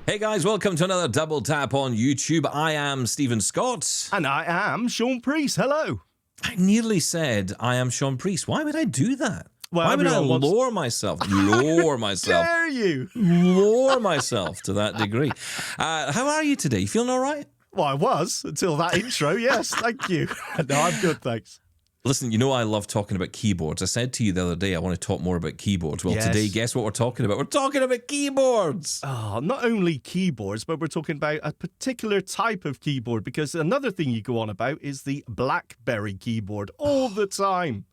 Hey guys, welcome to another Double Tap on YouTube. I am Stephen Scott. And I am Shaun Preece. Hello. I nearly said I am Shaun Preece. Why would I do that? Well, Why would I everyone wants- lower myself? Lower myself. Dare you? Lower myself to that degree. How are you today? You feeling all right? Well, I was until that intro. Yes, thank you. No, I'm good, thanks. Listen, you know I love talking about keyboards. I said to you the other day I want to talk more about keyboards. Well, Yes. Today, guess what we're talking about? We're talking about keyboards. Oh, not only keyboards, but we're talking about a particular type of keyboard, because another thing you go on about is the BlackBerry keyboard all the time.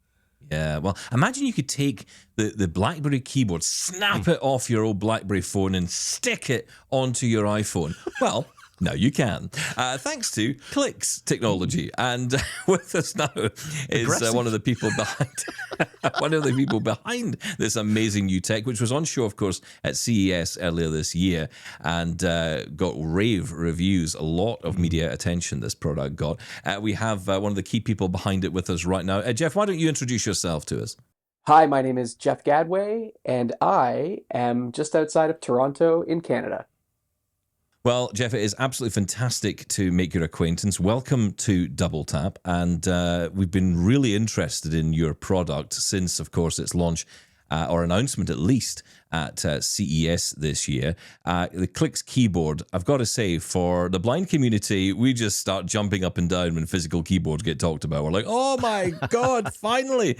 Yeah, well, imagine you could take the BlackBerry keyboard, snap it off your old BlackBerry phone and stick it onto your iPhone. Well, now you can, thanks to Clicks technology. And with us now is one of the people behind this amazing new tech, which was on show, of course, at CES earlier this year, and got rave reviews. A lot of media attention this product got. We have one of the key people behind it with us right now. Jeff, why don't you introduce yourself to us? Hi, my name is Jeff Gadway, and I am just outside of Toronto in Canada. Well, Jeff, it is absolutely fantastic to make your acquaintance. Welcome to Double Tap, and we've been really interested in your product since, of course, its launch or announcement, at least, at CES this year. The Clicks keyboard, I've got to say, for the blind community, we just start jumping up and down when physical keyboards get talked about. We're like, oh my God, finally!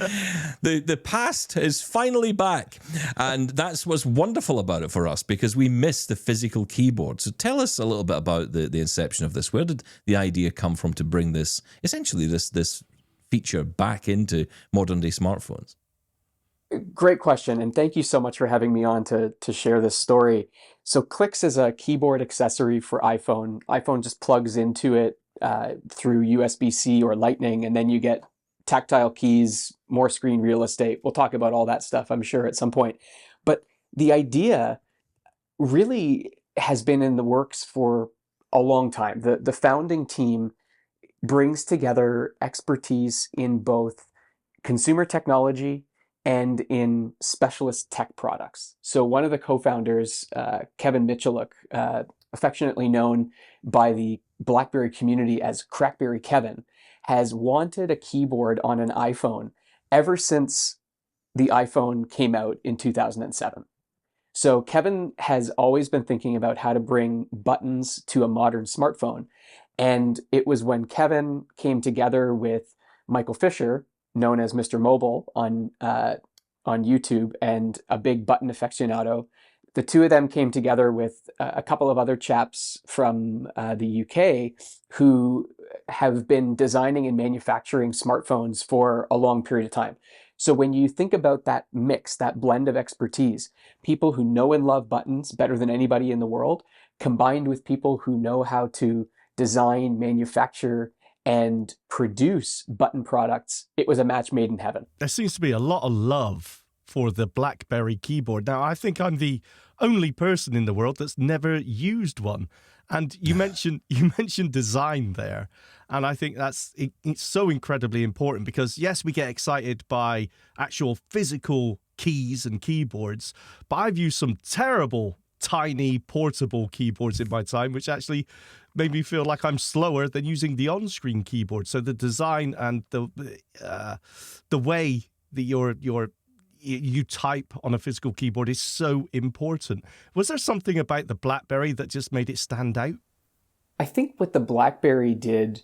The past is finally back. And that's what's wonderful about it for us, because we miss the physical keyboard. So tell us a little bit about the inception of this. Where did the idea come from to bring this, essentially, this feature back into modern-day smartphones? Great question, and thank you so much for having me on to share this story. So Clicks is a keyboard accessory for iPhone. iPhone just plugs into it through USB-C or Lightning, and then you get tactile keys, more screen real estate. We'll talk about all that stuff, I'm sure, at some point. But the idea really has been in the works for a long time. The founding team brings together expertise in both consumer technology and in specialist tech products. So one of the co-founders, Kevin Michaluk, affectionately known by the BlackBerry community as Crackberry Kevin, has wanted a keyboard on an iPhone ever since the iPhone came out in 2007. So Kevin has always been thinking about how to bring buttons to a modern smartphone. And it was when Kevin came together with Michael Fisher, known as Mr. Mobile on YouTube, and a big button aficionado. The two of them came together with a couple of other chaps from the UK who have been designing and manufacturing smartphones for a long period of time. So when you think about that mix, that blend of expertise, people who know and love buttons better than anybody in the world, combined with people who know how to design, manufacture, and produce button products, it was a match made in heaven. There seems to be a lot of love for the BlackBerry keyboard. Now, I think I'm the only person in the world that's never used one. And you mentioned design there, and I think it's so incredibly important, because yes, we get excited by actual physical keys and keyboards, but I've used some terrible tiny portable keyboards in my time, which actually made me feel like I'm slower than using the on-screen keyboard. So the design and the way that you type on a physical keyboard is so important. Was there something about the BlackBerry that just made it stand out? I think what the BlackBerry did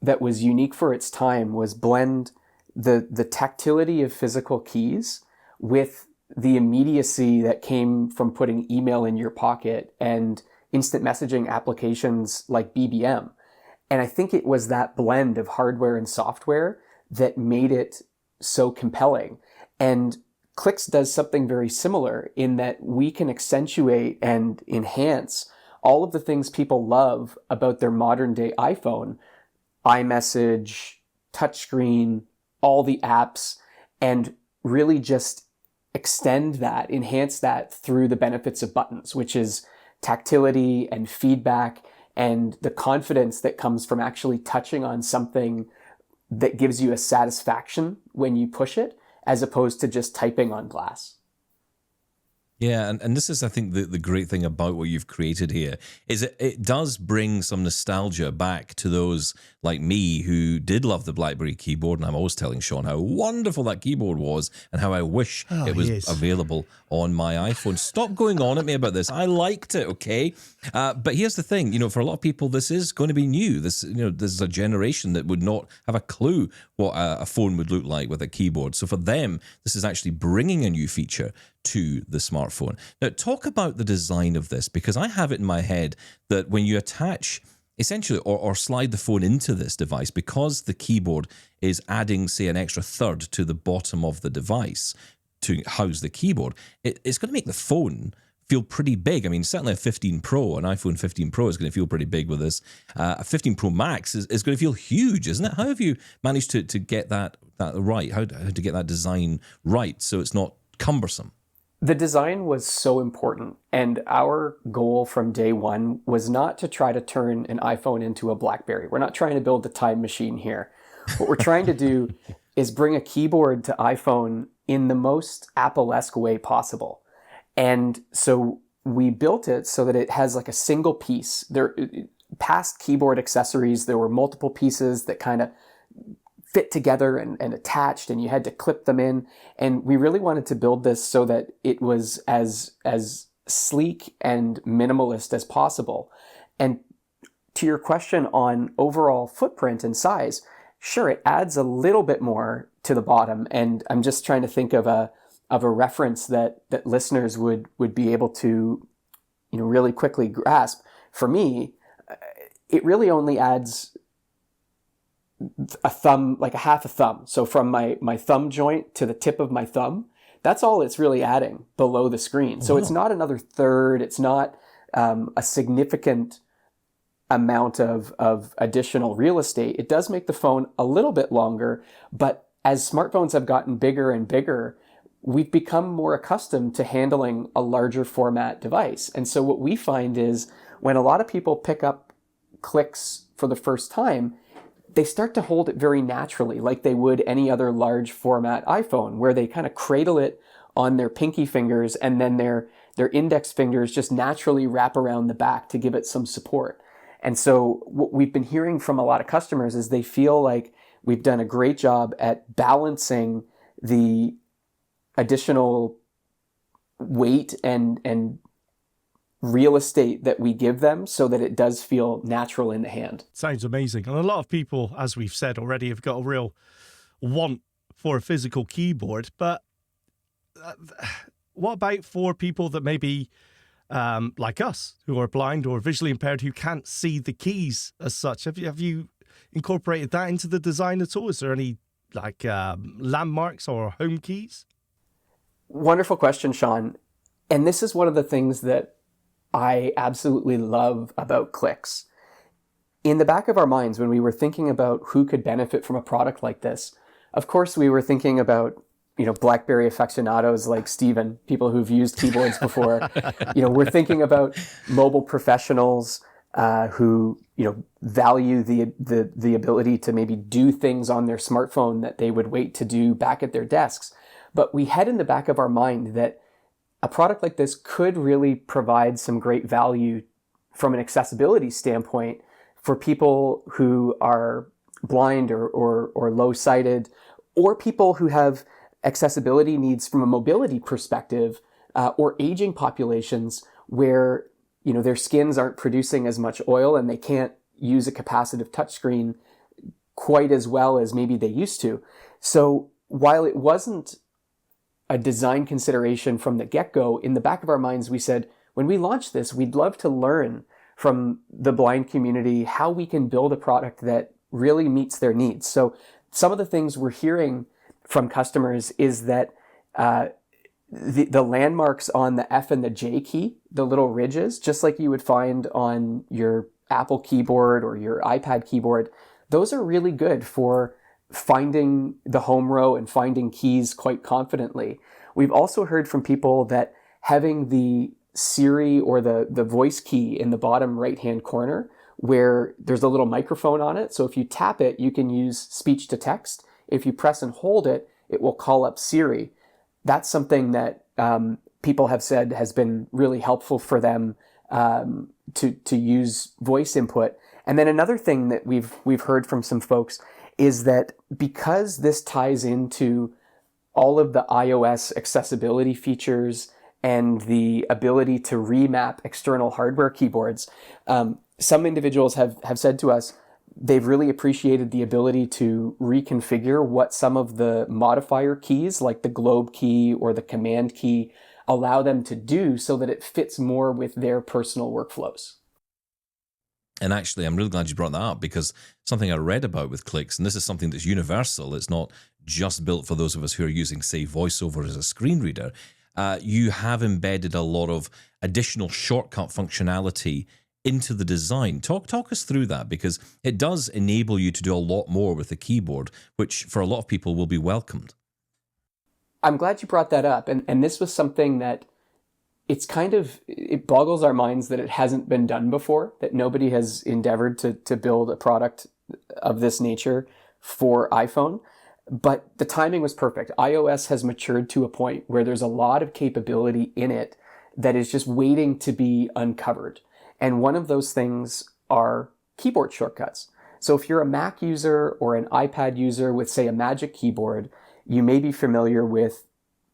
that was unique for its time was blend the tactility of physical keys with the immediacy that came from putting email in your pocket and instant messaging applications like BBM. And I think it was that blend of hardware and software that made it so compelling. And Clicks does something very similar in that we can accentuate and enhance all of the things people love about their modern day iPhone, iMessage, touchscreen, all the apps, and really just extend that, enhance that through the benefits of buttons, which is tactility and feedback and the confidence that comes from actually touching on something that gives you a satisfaction when you push it, as opposed to just typing on glass. Yeah, and this is, I think, the great thing about what you've created here is it does bring some nostalgia back to those like me who did love the BlackBerry keyboard, and I'm always telling Shaun how wonderful that keyboard was and how I wish it was yes. available on my iPhone. Stop going on at me about this. I liked it, okay? But here's the thing, for a lot of people, this is going to be new. This is a generation that would not have a clue what a phone would look like with a keyboard. So for them, this is actually bringing a new feature to the smartphone. Now, talk about the design of this, because I have it in my head that when you attach essentially or slide the phone into this device, because the keyboard is adding, say, an extra third to the bottom of the device to house the keyboard, it's going to make the phone feel pretty big. I mean, certainly a 15 Pro, an iPhone 15 Pro is going to feel pretty big with this. A 15 Pro Max is going to feel huge, isn't it? How have you managed to get that right? How to get that design right so it's not cumbersome? The design was so important, and our goal from day one was not to try to turn an iPhone into a BlackBerry. We're not trying to build the time machine here. What we're trying to do is bring a keyboard to iPhone in the most Apple-esque way possible. And so we built it so that it has like a single piece. There, past keyboard accessories, there were multiple pieces that kind of fit together and attached, and you had to clip them in. And we really wanted to build this so that it was as sleek and minimalist as possible. And to your question on overall footprint and size, sure, it adds a little bit more to the bottom. And I'm just trying to think of a reference that listeners would be able to, really quickly grasp. For me, it really only adds a thumb, like a half a thumb. So from my thumb joint to the tip of my thumb, that's all it's really adding below the screen. So it's not another third. It's not a significant amount of additional real estate. It does make the phone a little bit longer, but as smartphones have gotten bigger and bigger, we've become more accustomed to handling a larger format device. And so what we find is when a lot of people pick up Clicks for the first time, they start to hold it very naturally, like they would any other large format iPhone, where they kind of cradle it on their pinky fingers and then their index fingers just naturally wrap around the back to give it some support. And so what we've been hearing from a lot of customers is they feel like we've done a great job at balancing the additional weight and real estate that we give them so that it does feel natural in the hand. Sounds amazing. And a lot of people, as we've said already, have got a real want for a physical keyboard. But what about for people that maybe, like us, who are blind or visually impaired, who can't see the keys as such? Have you incorporated that into the design at all? Is there any like landmarks or home keys? Wonderful question, Shaun. And this is one of the things that I absolutely love about Clicks. In the back of our minds, when we were thinking about who could benefit from a product like this, of course, we were thinking about, BlackBerry aficionados like Steven, people who've used keyboards before. We're thinking about mobile professionals who, value the ability to maybe do things on their smartphone that they would wait to do back at their desks. But we had in the back of our mind that a product like this could really provide some great value from an accessibility standpoint for people who are blind or low-sighted, or people who have accessibility needs from a mobility perspective, or aging populations where their skins aren't producing as much oil and they can't use a capacitive touchscreen quite as well as maybe they used to. So while it wasn't a design consideration from the get-go, in the back of our minds, we said, when we launch this, we'd love to learn from the blind community how we can build a product that really meets their needs. So some of the things we're hearing from customers is that the landmarks on the F and the J key, the little ridges, just like you would find on your Apple keyboard or your iPad keyboard, those are really good for finding the home row and finding keys quite confidently. We've also heard from people that having the Siri or the voice key in the bottom right-hand corner where there's a little microphone on it. So if you tap it, you can use speech to text. If you press and hold it, it will call up Siri. That's something that people have said has been really helpful for them to use voice input. And then another thing that we've heard from some folks is that because this ties into all of the iOS accessibility features and the ability to remap external hardware keyboards, some individuals have said to us they've really appreciated the ability to reconfigure what some of the modifier keys, like the globe key or the command key, allow them to do so that it fits more with their personal workflows. And actually, I'm really glad you brought that up, because something I read about with Clicks, and this is something that's universal, it's not just built for those of us who are using, say, VoiceOver as a screen reader. You have embedded a lot of additional shortcut functionality into the design. Talk us through that, because it does enable you to do a lot more with the keyboard, which for a lot of people will be welcomed. I'm glad you brought that up. And this was something that it boggles our minds that it hasn't been done before, that nobody has endeavored to build a product of this nature for iPhone. But the timing was perfect. iOS has matured to a point where there's a lot of capability in it that is just waiting to be uncovered. And one of those things are keyboard shortcuts. So if you're a Mac user or an iPad user with, say, a Magic Keyboard, you may be familiar with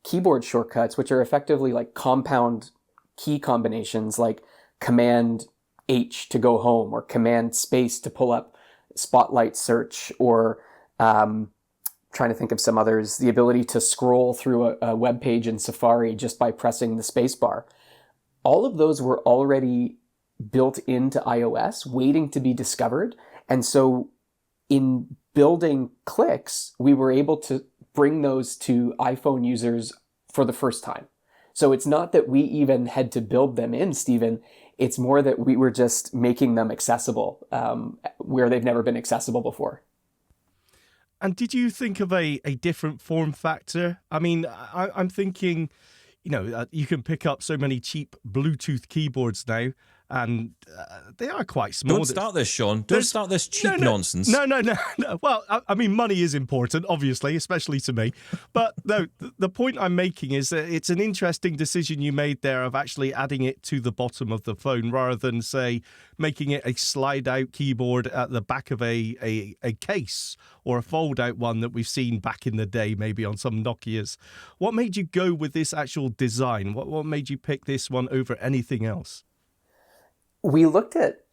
keyboard shortcuts, which are effectively like compound key combinations, like Command H to go home, or Command Space to pull up Spotlight search, or trying to think of some others, the ability to scroll through a web page in Safari just by pressing the space bar. All of those were already built into iOS, waiting to be discovered. And so in building Clicks, we were able to bring those to iPhone users for the first time. So it's not that we even had to build them in, Stephen. It's more that we were just making them accessible where they've never been accessible before. And did you think of a different form factor? I mean, I'm thinking, you can pick up so many cheap Bluetooth keyboards now, and they are quite small. Don't start this, Shaun. Don't start this cheap nonsense. No. Well, I mean, money is important, obviously, especially to me. But no, the point I'm making is that it's an interesting decision you made there of actually adding it to the bottom of the phone rather than, say, making it a slide-out keyboard at the back of a case, or a fold-out one that we've seen back in the day, maybe on some Nokias. What made you go with this actual design? What made you pick this one over anything else? We looked at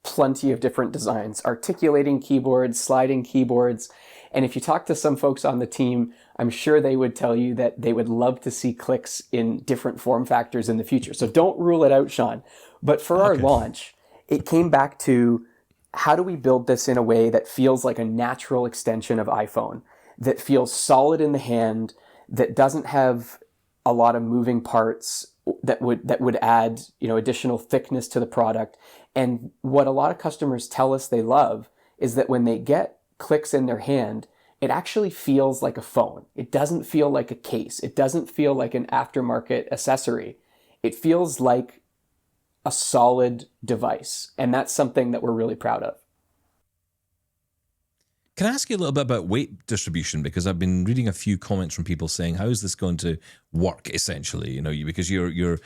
plenty of different designs, articulating keyboards, sliding keyboards. And if you talk to some folks on the team, I'm sure they would tell you that they would love to see Clicks in different form factors in the future. So don't rule it out, Shaun. But for our launch, it came back to, how do we build this in a way that feels like a natural extension of iPhone, that feels solid in the hand, that doesn't have a lot of moving parts, that would add, additional thickness to the product. And what a lot of customers tell us they love is that when they get Clicks in their hand, it actually feels like a phone. It doesn't feel like a case. It doesn't feel like an aftermarket accessory. It feels like a solid device. And that's something that we're really proud of. Can I ask you a little bit about weight distribution? Because I've been reading a few comments from people saying, how is this going to work, essentially? Because you're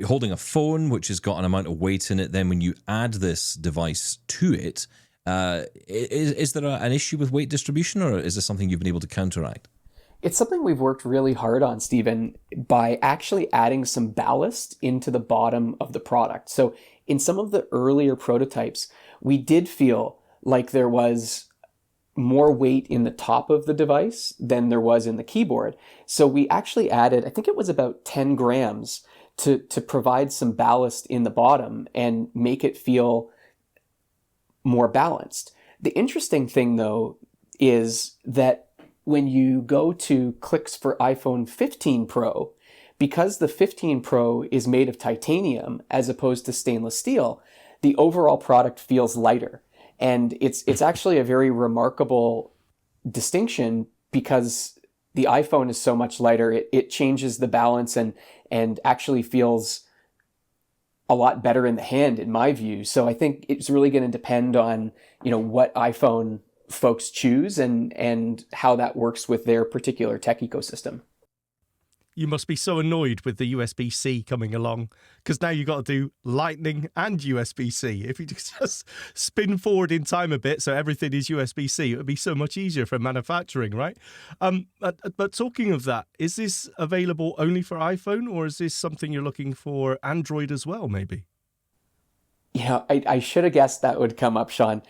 holding a phone which has got an amount of weight in it. Then when you add this device to it, is there an issue with weight distribution, or is this something you've been able to counteract? It's something we've worked really hard on, Stephen, by actually adding some ballast into the bottom of the product. So in some of the earlier prototypes, we did feel like there was more weight in the top of the device than there was in the keyboard. So we actually added, I think it was about 10 grams to provide some ballast in the bottom and make it feel more balanced. The interesting thing, though, is that when you go to Clicks for iPhone 15 Pro, because the 15 Pro is made of titanium as opposed to stainless steel, the overall product feels lighter. And it's actually a very remarkable distinction, because the iPhone is so much lighter. It changes the balance and actually feels a lot better in the hand, in my view. So I think it's really going to depend on, what iPhone folks choose and how that works with their particular tech ecosystem. You must be so annoyed with the USB-C coming along, because now you've got to do Lightning and USB-C. If you just spin forward in time a bit so everything is USB-C, it would be so much easier for manufacturing, right? But talking of that, is this available only for iPhone, or is this something you're looking for Android as well, maybe? Yeah, I should have guessed that would come up, Shaun.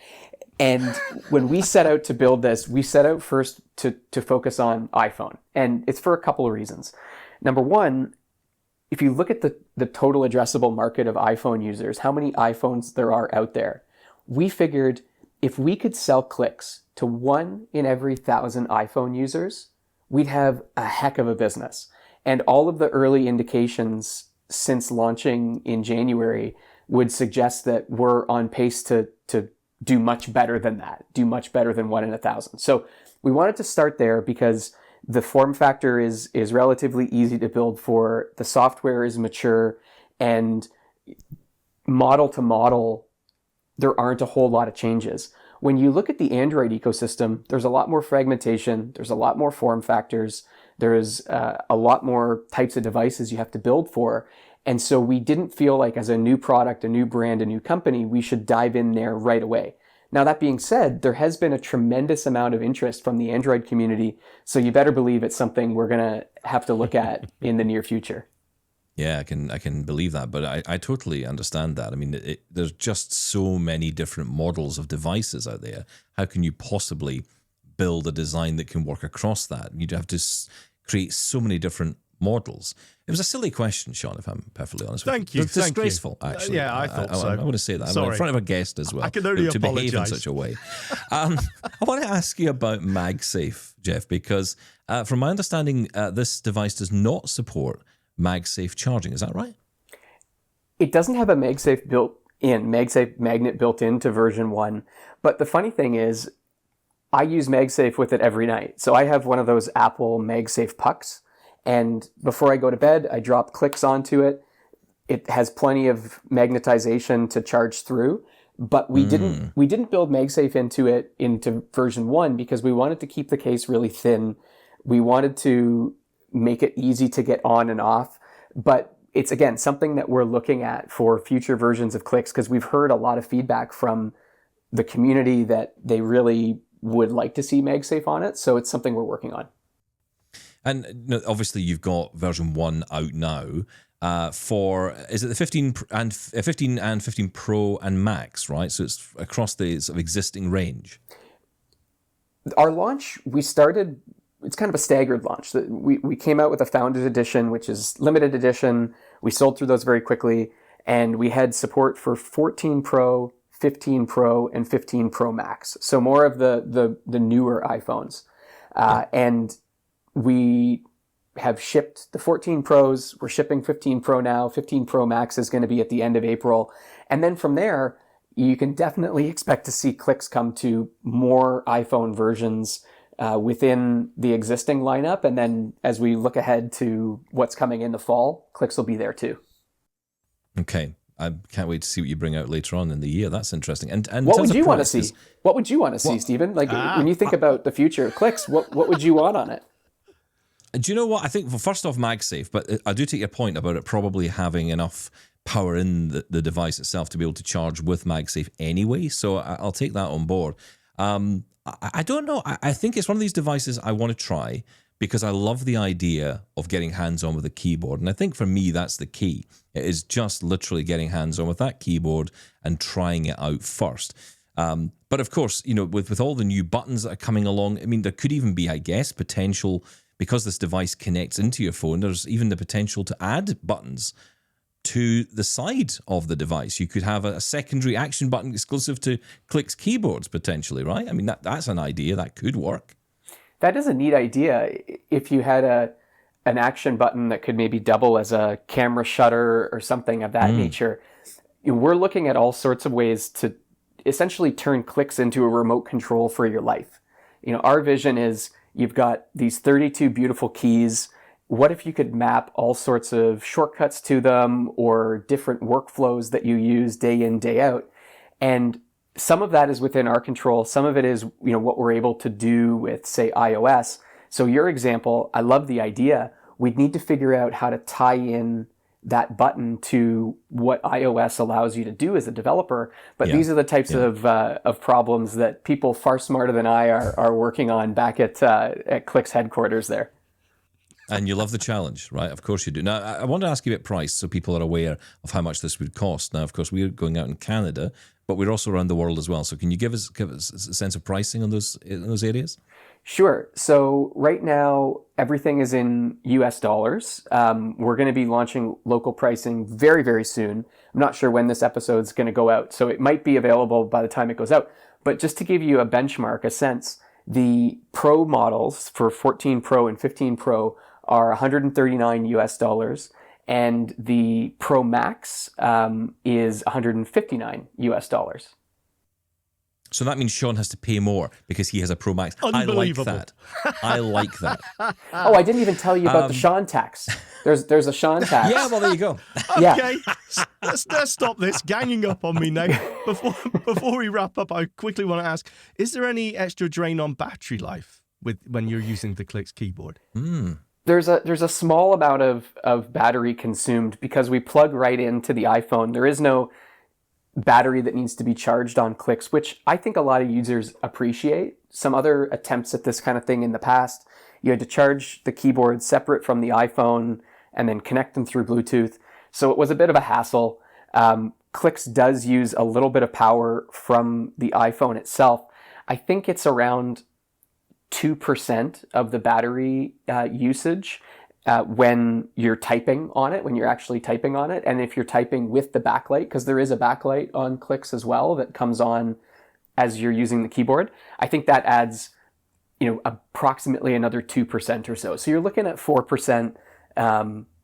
And when we set out to build this, we set out first to focus on iPhone. And it's for a couple of reasons. Number one, if you look at the total addressable market of iPhone users, how many iPhones there are out there, we figured if we could sell clicks to 1 in every 1,000 iPhone users, we'd have a heck of a business. And all of the early indications since launching in January would suggest that we're on pace to do much better than that, do much better than 1 in 1,000. So we wanted to start there because the form factor is relatively easy to build for, the software is mature, and model to model, there aren't a whole lot of changes. When you look at the Android ecosystem, there's a lot more fragmentation, there's a lot more form factors, there's a lot more types of devices you have to build for. And so we didn't feel like as a new product, a new brand, a new company, we should dive in there right away. Now, that being said, there has been a tremendous amount of interest from the Android community. So you better believe it's something we're going to have to look at in the near future. Yeah, I can believe that, but I totally understand that. I mean, there's just so many different models of devices out there. How can you possibly build a design that can work across that? You'd have to create so many different models. It was a silly question, Shaun, if I'm perfectly honest with you. Thank you. It's disgraceful, actually. Yeah, I thought so. I want to say that. Sorry. I'm in front of a guest as well. I can only to behave in apologise. such a way. I want to ask you about MagSafe, Jeff, because from my understanding, this device does not support MagSafe charging. Is that right? It doesn't have a MagSafe magnet built into version 1. But the funny thing is, I use MagSafe with it every night. So I have one of those Apple MagSafe pucks. And before I go to bed, I drop clicks onto it. It has plenty of magnetization to charge through, but we didn't build MagSafe into version 1 because we wanted to keep the case really thin. We wanted to make it easy to get on and off, but it's again something that we're looking at for future versions of clicks because we've heard a lot of feedback from the community that they really would like to see MagSafe on it. So it's something we're working on. And obviously, you've got version 1 out now for, is it the 15 and 15 Pro and Max, right? So it's across the sort of existing range. Our launch, it's kind of a staggered launch. We came out with a Founders Edition, which is limited edition. We sold through those very quickly, and we had support for 14 Pro, 15 Pro, and 15 Pro Max. So more of the newer iPhones. And we have shipped the 14 Pros. We're shipping 15 Pro now. 15 Pro Max is going to be at the end of April. And then from there, you can definitely expect to see clicks come to more iPhone versions within the existing lineup. And then as we look ahead to what's coming in the fall, clicks will be there too. Okay. I can't wait to see what you bring out later on in the year. That's interesting. And what would you want to see? What would you want to see, Stephen? Like when you think about the future of clicks, what would you want on it? Do you know what? I think, well, first off, MagSafe, but I do take your point about it probably having enough power in the device itself to be able to charge with MagSafe anyway, so I'll take that on board. I don't know. I think it's one of these devices I want to try because I love the idea of getting hands-on with a keyboard, and I think for me that's the key. It is just literally getting hands-on with that keyboard and trying it out first. But of course, with all the new buttons that are coming along, I mean, there could even be, I guess, potential. Because this device connects into your phone, there's even the potential to add buttons to the side of the device. You could have a secondary action button exclusive to Click's keyboards, potentially, right? I mean, that's an idea that could work. That is a neat idea. If you had an action button that could maybe double as a camera shutter or something of that nature. We're looking at all sorts of ways to essentially turn Clicks into a remote control for your life. Our vision is, you've got these 32 beautiful keys. What if you could map all sorts of shortcuts to them or different workflows that you use day in, day out? And some of that is within our control. Some of it is, what we're able to do with, say, iOS. So your example, I love the idea. we'd need to figure out how to tie in that button to what iOS allows you to do as a developer. But these are the types of problems that people far smarter than I are working on back at Qlik's headquarters there. And you love the challenge, right? Of course you do. Now, I want to ask you about price so people are aware of how much this would cost. Now, of course, we're going out in Canada, but we're also around the world as well. So can you give us a sense of pricing on those areas? Sure. So right now, everything is in US dollars. We're going to be launching local pricing very, very soon. I'm not sure when this episode is going to go out, so it might be available by the time it goes out. But just to give you a benchmark, a sense, the Pro models for 14 Pro and 15 Pro are 139 US dollars, and the Pro Max is 159 US dollars. So that means Shaun has to pay more because he has a Pro Max. I like that. I like that. Oh, I didn't even tell you about the Shaun tax. There's a Shaun tax. Yeah, well, there you go. Okay, let's stop this ganging up on me now. Before we wrap up, I quickly want to ask, is there any extra drain on battery life when you're using the Qlik's keyboard? There's a small amount of battery consumed because we plug right into the iPhone. There is no battery that needs to be charged on Qlik's, which I think a lot of users appreciate. Some other attempts at this kind of thing in the past, you had to charge the keyboard separate from the iPhone and then connect them through Bluetooth. So it was a bit of a hassle. Qlik's does use a little bit of power from the iPhone itself. I think it's around 2% of the battery usage when you're typing on it, when you're actually typing on it. And if you're typing with the backlight, because there is a backlight on Qlik's as well that comes on as you're using the keyboard, I think that adds, approximately another 2% or so. So you're looking at 4%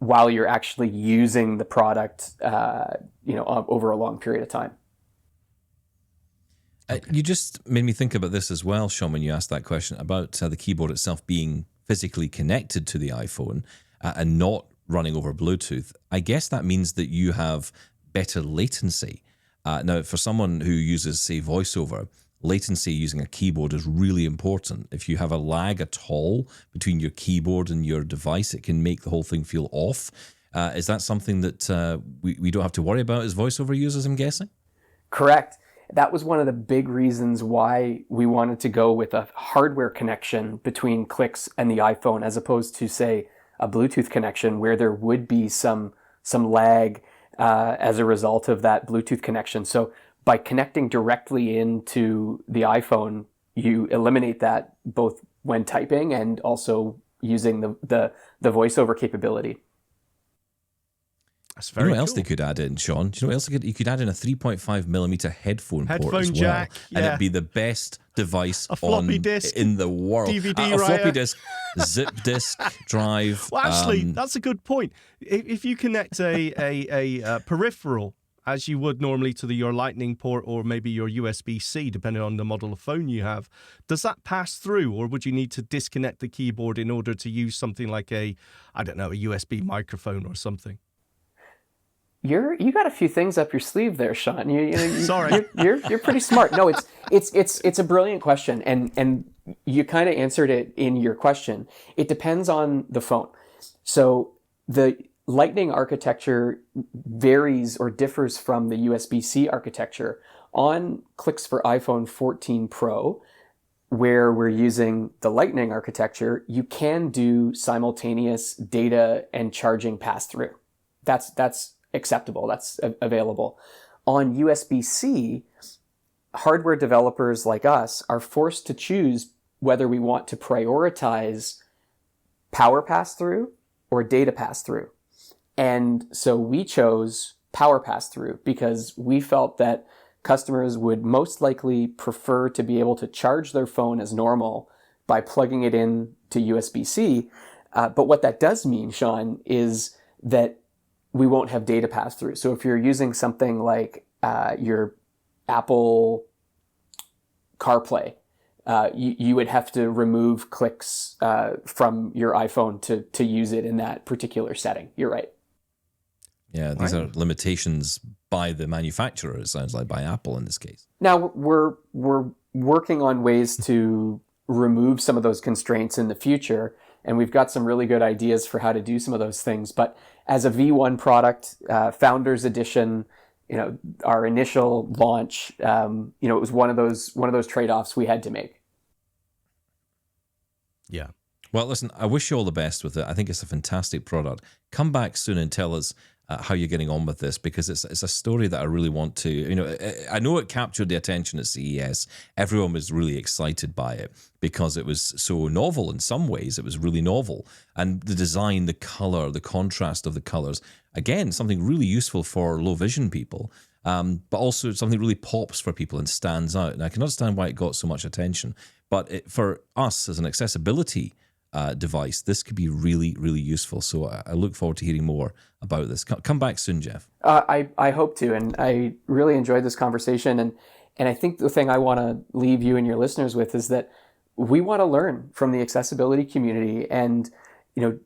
while you're actually using the product, over a long period of time. You just made me think about this as well, Shaun, when you asked that question about the keyboard itself being physically connected to the iPhone and not running over Bluetooth. I guess that means that you have better latency. Now, for someone who uses, say, VoiceOver, latency using a keyboard is really important. If you have a lag at all between your keyboard and your device, it can make the whole thing feel off. Is that something that we don't have to worry about as VoiceOver users, I'm guessing? Correct. That was one of the big reasons why we wanted to go with a hardware connection between Qlik's and the iPhone, as opposed to, say, a Bluetooth connection where there would be some lag as a result of that Bluetooth connection. So by connecting directly into the iPhone, you eliminate that both when typing and also using the VoiceOver capability. That's very cool. Else they could add in, Shaun? Do you know what else you could add in? A 3.5mm headphone port as well, jack, yeah. And it'd be the best device floppy disk, in the world. DVD a floppy disk, zip disk drive. Well, actually, that's a good point. If you connect a peripheral, as you would normally to your Lightning port or maybe your USB-C, depending on the model of phone you have, does that pass through, or would you need to disconnect the keyboard in order to use something like a USB microphone or something? You got a few things up your sleeve there, Shaun. Sorry, you're pretty smart. No, it's a brilliant question, and you kind of answered it in your question. It depends on the phone. So the Lightning architecture varies or differs from the USB-C architecture. On Qlik's for iPhone 14 Pro, where we're using the Lightning architecture, you can do simultaneous data and charging pass-through. That's acceptable. That's available. On USB-C, hardware developers like us are forced to choose whether we want to prioritize power pass-through or data pass-through. And so we chose power pass-through because we felt that customers would most likely prefer to be able to charge their phone as normal by plugging it in to USB-C. But what that does mean, Shaun, is that we won't have data pass-through. So if you're using something like your Apple CarPlay, you would have to remove Qlik's from your iPhone to use it in that particular setting. You're right. Yeah, these are limitations by the manufacturer, it sounds like, by Apple in this case. Now, we're working on ways to remove some of those constraints in the future. and we've got some really good ideas for how to do some of those things. But as a V1 product, Founders Edition, our initial launch, it was one of those trade-offs we had to make. Yeah. Well, listen, I wish you all the best with it. I think it's a fantastic product. Come back soon and tell us how you're getting on with this, because it's a story that I really want to, I know it captured the attention at CES. Everyone was really excited by it because it was so novel in some ways. It was really novel. And the design, the color, the contrast of the colors, again, something really useful for low vision people, but also something really pops for people and stands out. And I can understand why it got so much attention. But for us as an accessibility device, this could be really, really useful. So I look forward to hearing more about this. Come back soon, Jeff. I hope to, and I really enjoyed this conversation. And I think the thing I want to leave you and your listeners with is that we want to learn from the accessibility community and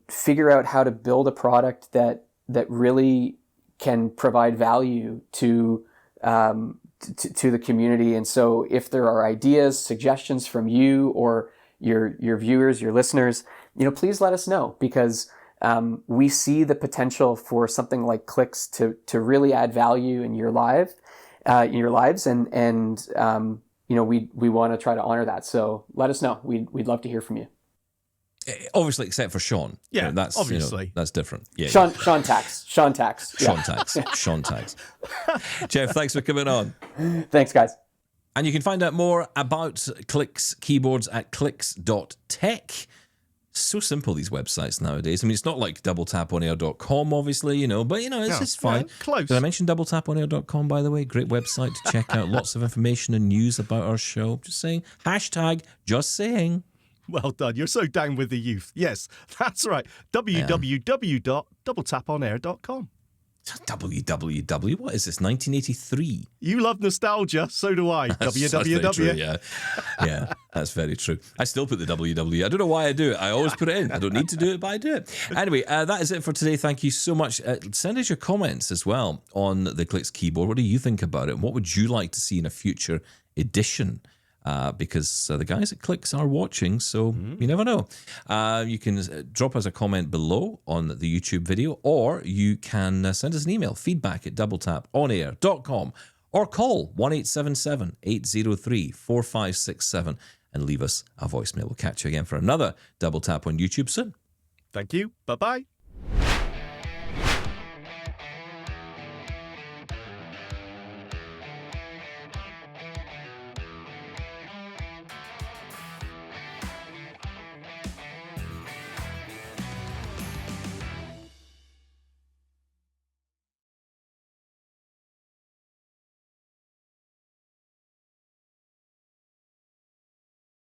figure out how to build a product that really can provide value to the community. And so if there are ideas, suggestions from you or your viewers, your listeners, please let us know, because we see the potential for something like Clicks to really add value in your lives, and we want to try to honor that. So let us know. We'd love to hear from you. Obviously, except for Shaun. Yeah, that's obviously. that's different. Yeah, Shaun Tax. Shaun Tax. Jeff, thanks for coming on. Thanks, guys. And you can find out more about Clicks keyboards at clicks.tech. So simple, these websites nowadays. I mean, it's not like doubletaponair.com, obviously, but, it's just fine. Close. Did I mention doubletaponair.com, by the way? Great website to check out. Lots of information and news about our show. Just saying. # just saying. Well done. You're so down with the youth. Yes, that's right. www.doubletaponair.com. www. What is this? 1983. You love nostalgia, so do I. That's very true, yeah, that's very true. I still put the www. I don't know why I do it. I always put it in. I don't need to do it, but I do it. Anyway, that is it for today. Thank you so much. Send us your comments as well on the Clicks keyboard. What do you think about it? What would you like to see in a future edition? Because the guys at Clicks are watching, so you never know. You can drop us a comment below on the YouTube video, or you can send us an email, feedback@doubletaponair.com, or call 1-877-803-4567 and leave us a voicemail. We'll catch you again for another Double Tap on YouTube soon. Thank you. Bye-bye.